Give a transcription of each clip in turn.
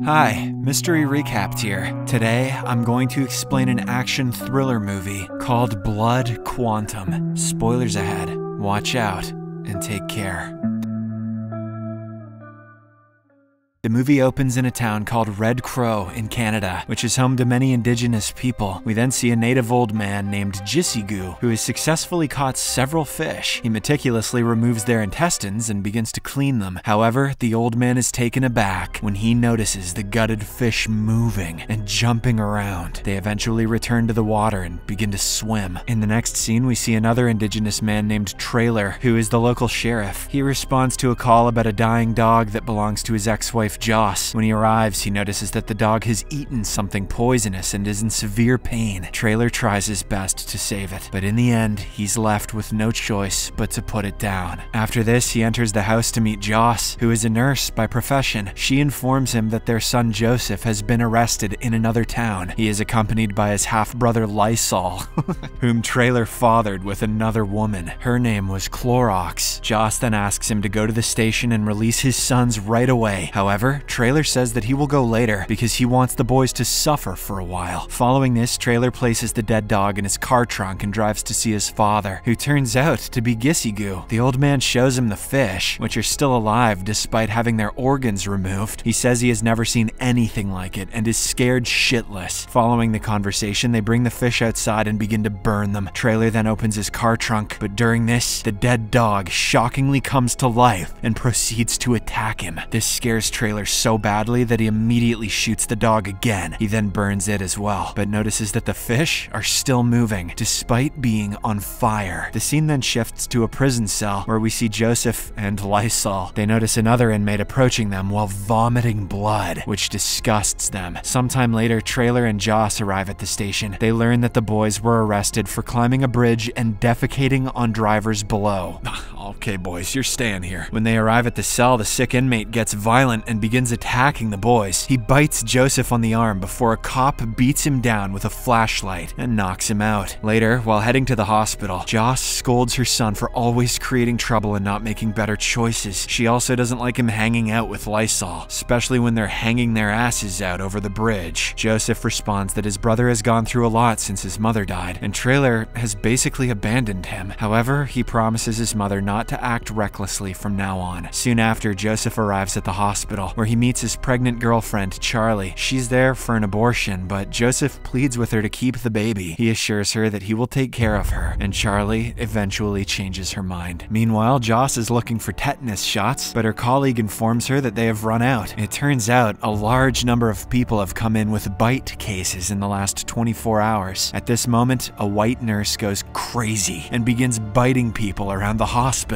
Hi, Mystery Recapped here. Today, I'm going to explain an action thriller movie called Blood Quantum. Spoilers ahead. Watch out and take care. The movie opens in a town called Red Crow in Canada, which is home to many Indigenous people. We then see a native old man named Jisigu, who has successfully caught several fish. He meticulously removes their intestines and begins to clean them. However, the old man is taken aback when he notices the gutted fish moving and jumping around. They eventually return to the water and begin to swim. In the next scene, we see another Indigenous man named Trailer, who is the local sheriff. He responds to a call about a dying dog that belongs to his ex-wife Joss. When he arrives, he notices that the dog has eaten something poisonous and is in severe pain. Trailer tries his best to save it, but in the end, he's left with no choice but to put it down. After this, he enters the house to meet Joss, who is a nurse by profession. She informs him that their son Joseph has been arrested in another town. He is accompanied by his half-brother Lysol, whom Trailer fathered with another woman. Her name was Clorox. Joss then asks him to go to the station and release his sons right away. However, Trailer says that he will go later because he wants the boys to suffer for a while. Following this, Trailer places the dead dog in his car trunk and drives to see his father, who turns out to be Jisigu. The old man shows him the fish, which are still alive despite having their organs removed. He says he has never seen anything like it and is scared shitless. Following the conversation, they bring the fish outside and begin to burn them. Trailer then opens his car trunk, but during this, the dead dog shockingly comes to life and proceeds to attack him. This scares Trailer so badly that he immediately shoots the dog again. He then burns it as well, but notices that the fish are still moving, despite being on fire. The scene then shifts to a prison cell, where we see Joseph and Lysol. They notice another inmate approaching them while vomiting blood, which disgusts them. Sometime later, Trailer and Joss arrive at the station. They learn that the boys were arrested for climbing a bridge and defecating on drivers below. Okay, boys, you're staying here. When they arrive at the cell, the sick inmate gets violent and begins attacking the boys. He bites Joseph on the arm before a cop beats him down with a flashlight and knocks him out. Later, while heading to the hospital, Joss scolds her son for always creating trouble and not making better choices. She also doesn't like him hanging out with Lysol, especially when they're hanging their asses out over the bridge. Joseph responds that his brother has gone through a lot since his mother died, and Trailer has basically abandoned him. However, he promises his mother not to act recklessly from now on. Soon after, Joseph arrives at the hospital, where he meets his pregnant girlfriend, Charlie. She's there for an abortion, but Joseph pleads with her to keep the baby. He assures her that he will take care of her, and Charlie eventually changes her mind. Meanwhile, Joss is looking for tetanus shots, but her colleague informs her that they have run out. It turns out a large number of people have come in with bite cases in the last 24 hours. At this moment, a white nurse goes crazy and begins biting people around the hospital.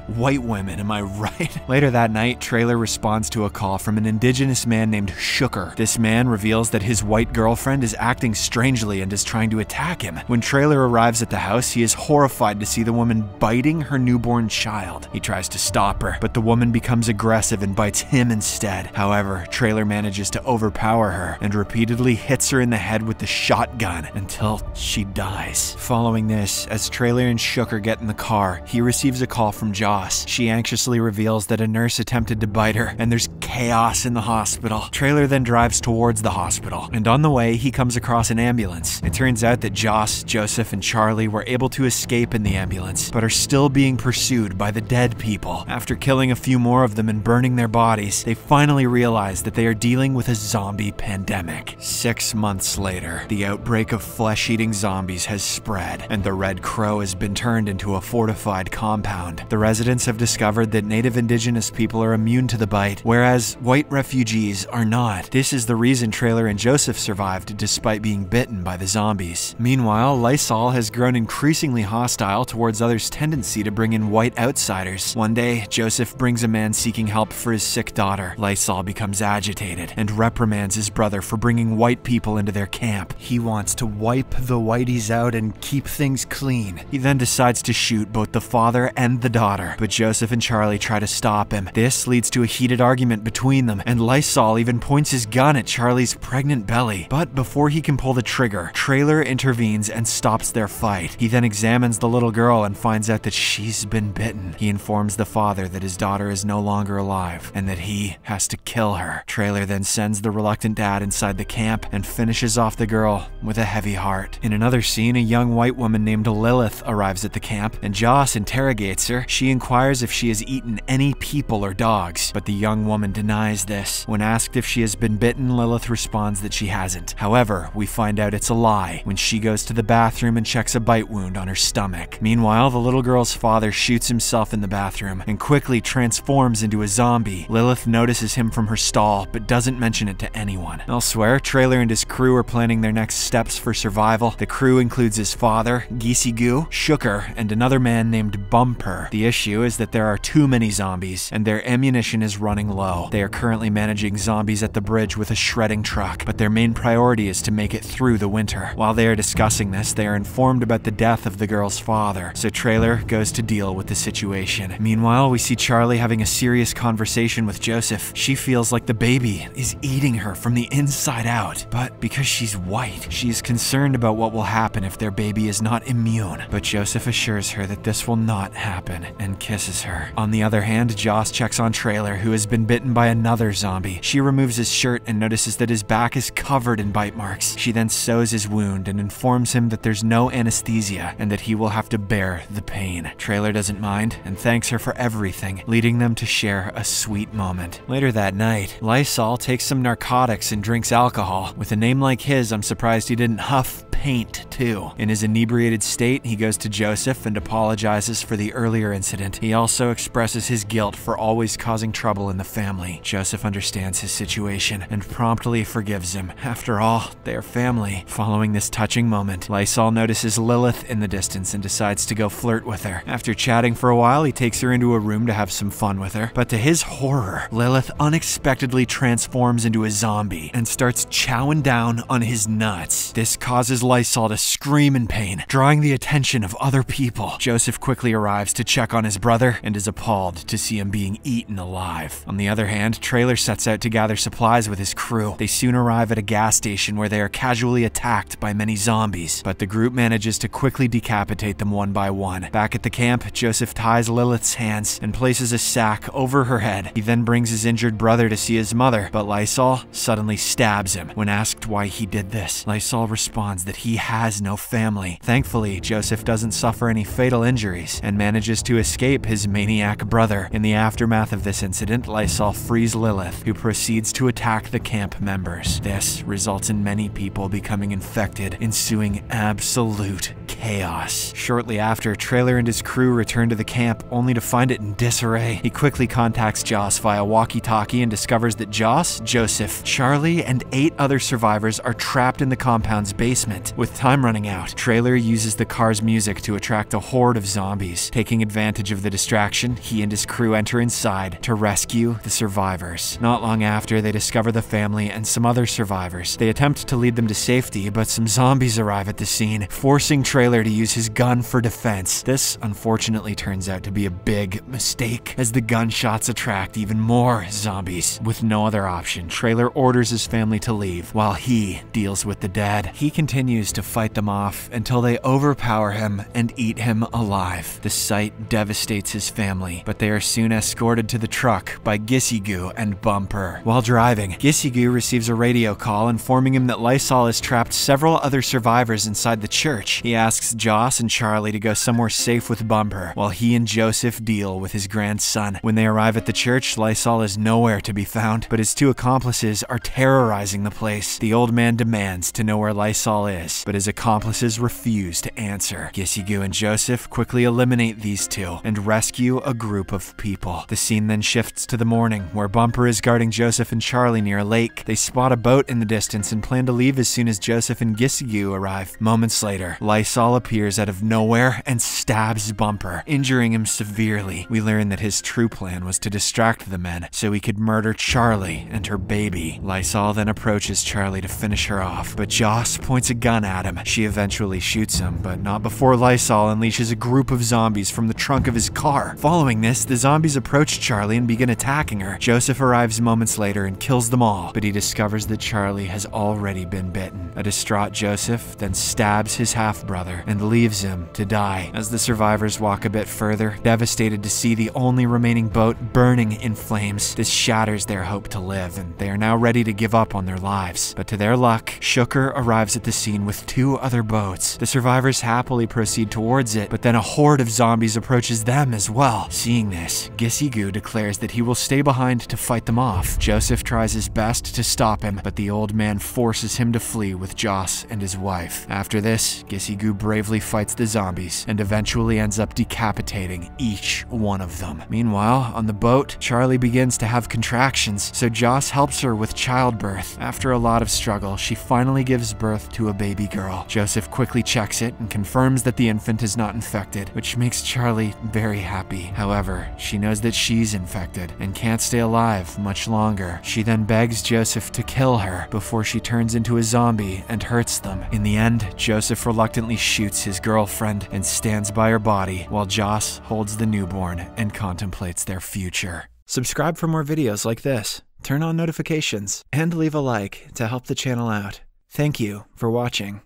White women, am I right? Later that night, Trailer responds to a call from an Indigenous man named Shooker. This man reveals that his white girlfriend is acting strangely and is trying to attack him. When Trailer arrives at the house, he is horrified to see the woman biting her newborn child. He tries to stop her, but the woman becomes aggressive and bites him instead. However, Trailer manages to overpower her and repeatedly hits her in the head with the shotgun until she dies. Following this, as Trailer and Shooker get in the car, he receives a call from Joss. She anxiously reveals that a nurse attempted to bite her, and there's chaos in the hospital. Trailer then drives towards the hospital, and on the way, he comes across an ambulance. It turns out that Joss, Joseph, and Charlie were able to escape in the ambulance, but are still being pursued by the dead people. After killing a few more of them and burning their bodies, they finally realize that they are dealing with a zombie pandemic. 6 months later, the outbreak of flesh-eating zombies has spread, and the Red Crow has been turned into a fortified compound. The residents have discovered that native Indigenous people are immune to the bite, whereas white refugees are not. This is the reason Trailer and Joseph survived despite being bitten by the zombies. Meanwhile, Lysol has grown increasingly hostile towards others' tendency to bring in white outsiders. One day, Joseph brings a man seeking help for his sick daughter. Lysol becomes agitated and reprimands his brother for bringing white people into their camp. He wants to wipe the whiteys out and keep things clean. He then decides to shoot both the father and the daughter, but Joseph and Charlie try to stop him. This leads to a heated argument between between them, and Lysol even points his gun at Charlie's pregnant belly. But before he can pull the trigger, Trailer intervenes and stops their fight. He then examines the little girl and finds out that she's been bitten. He informs the father that his daughter is no longer alive and that he has to kill her. Trailer then sends the reluctant dad inside the camp and finishes off the girl with a heavy heart. In another scene, a young white woman named Lilith arrives at the camp, and Joss interrogates her. She inquires if she has eaten any people or dogs, but the young woman denies this. When asked if she has been bitten, Lilith responds that she hasn't. However, we find out it's a lie when she goes to the bathroom and checks a bite wound on her stomach. Meanwhile, the little girl's father shoots himself in the bathroom and quickly transforms into a zombie. Lilith notices him from her stall, but doesn't mention it to anyone. Elsewhere, Trailer and his crew are planning their next steps for survival. The crew includes his father, Gisigu, Shooker, and another man named Bumper. The issue is that there are too many zombies, and their ammunition is running low. They are currently managing zombies at the bridge with a shredding truck, but their main priority is to make it through the winter. While they are discussing this, they are informed about the death of the girl's father, so Trailer goes to deal with the situation. Meanwhile, we see Charlie having a serious conversation with Joseph. She feels like the baby is eating her from the inside out, but because she's white, she is concerned about what will happen if their baby is not immune. But Joseph assures her that this will not happen and kisses her. On the other hand, Joss checks on Trailer, who has been bitten by another zombie. She removes his shirt and notices that his back is covered in bite marks. She then sews his wound and informs him that there's no anesthesia and that he will have to bear the pain. Trailer doesn't mind and thanks her for everything, leading them to share a sweet moment. Later that night, Lysol takes some narcotics and drinks alcohol. With a name like his, I'm surprised he didn't huff paint too. In his inebriated state, he goes to Joseph and apologizes for the earlier incident. He also expresses his guilt for always causing trouble in the family. Joseph understands his situation and promptly forgives him. After all, they are family. Following this touching moment, Lysol notices Lilith in the distance and decides to go flirt with her. After chatting for a while, he takes her into a room to have some fun with her. But to his horror, Lilith unexpectedly transforms into a zombie and starts chowing down on his nuts. This causes Lysol to scream in pain, drawing the attention of other people. Joseph quickly arrives to check on his brother and is appalled to see him being eaten alive. On the other hand, Trailer sets out to gather supplies with his crew. They soon arrive at a gas station where they are casually attacked by many zombies, but the group manages to quickly decapitate them one by one. Back at the camp, Joseph ties Lilith's hands and places a sack over her head. He then brings his injured brother to see his mother, but Lysol suddenly stabs him. When asked why he did this, Lysol responds that he has no family. Thankfully, Joseph doesn't suffer any fatal injuries and manages to escape his maniac brother. In the aftermath of this incident, Lysol frees Lilith, who proceeds to attack the camp members. This results in many people becoming infected, ensuing absolute chaos. Shortly after, Trailer and his crew return to the camp only to find it in disarray. He quickly contacts Joss via walkie-talkie and discovers that Joss, Joseph, Charlie, and 8 other survivors are trapped in the compound's basement. With time running out, Trailer uses the car's music to attract a horde of zombies. Taking advantage of the distraction, he and his crew enter inside to rescue the survivors. Not long after, they discover the family and some other survivors. They attempt to lead them to safety, but some zombies arrive at the scene, forcing Trailer to use his gun for defense. This, unfortunately, turns out to be a big mistake, as the gunshots attract even more zombies. With no other option, Trailer orders his family to leave, while he deals with the dead. He continues to fight them off until they overpower him and eat him alive. The sight devastates his family, but they are soon escorted to the truck by Gisigu and Bumper. While driving, Gisigu receives a radio call informing him that Lysol has trapped several other survivors inside the church. He asks Joss and Charlie to go somewhere safe with Bumper, while he and Joseph deal with his grandson. When they arrive at the church, Lysol is nowhere to be found, but his 2 accomplices are terrorizing the place. The old man demands to know where Lysol is, but his accomplices refuse to answer. Gisigu and Joseph quickly eliminate these 2 and rescue a group of people. The scene then shifts to the morning, where Bumper is guarding Joseph and Charlie near a lake. They spot a boat in the distance and plan to leave as soon as Joseph and Gisigu arrive. Moments later, Lysol appears out of nowhere and stabs Bumper, injuring him severely. We learn that his true plan was to distract the men so he could murder Charlie and her baby. Lysol then approaches Charlie to finish her off, but Joss points a gun at him. She eventually shoots him, but not before Lysol unleashes a group of zombies from the trunk of his car. Following this, the zombies approach Charlie and begin attacking her. Joseph arrives moments later and kills them all, but he discovers that Charlie has already been bitten. A distraught Joseph then stabs his half-brother and leaves him to die. As the survivors walk a bit further, devastated to see the only remaining boat burning in flames, this shatters their hope to live, and they are now ready to give up on their lives. But to their luck, Shooker arrives at the scene with 2 other boats. The survivors happily proceed towards it, but then a horde of zombies approaches them as well. Seeing this, Gisigu declares that he will stay behind to fight them off. Joseph tries his best to stop him, but the old man forces him to flee with Joss and his wife. After this, Gisigu bravely fights the zombies and eventually ends up decapitating each one of them. Meanwhile, on the boat, Charlie begins to have contractions, so Joss helps her with childbirth. After a lot of struggle, she finally gives birth to a baby girl. Joseph quickly checks it and confirms that the infant is not infected, which makes Charlie very happy. However, she knows that she's infected and can't stay alive much longer. She then begs Joseph to kill her before she turns into a zombie and hurts them. In the end, Joseph reluctantly shoots his girlfriend and stands by her body while Joss holds the newborn and contemplates their future. Subscribe for more videos like this, turn on notifications, and leave a like to help the channel out. Thank you for watching.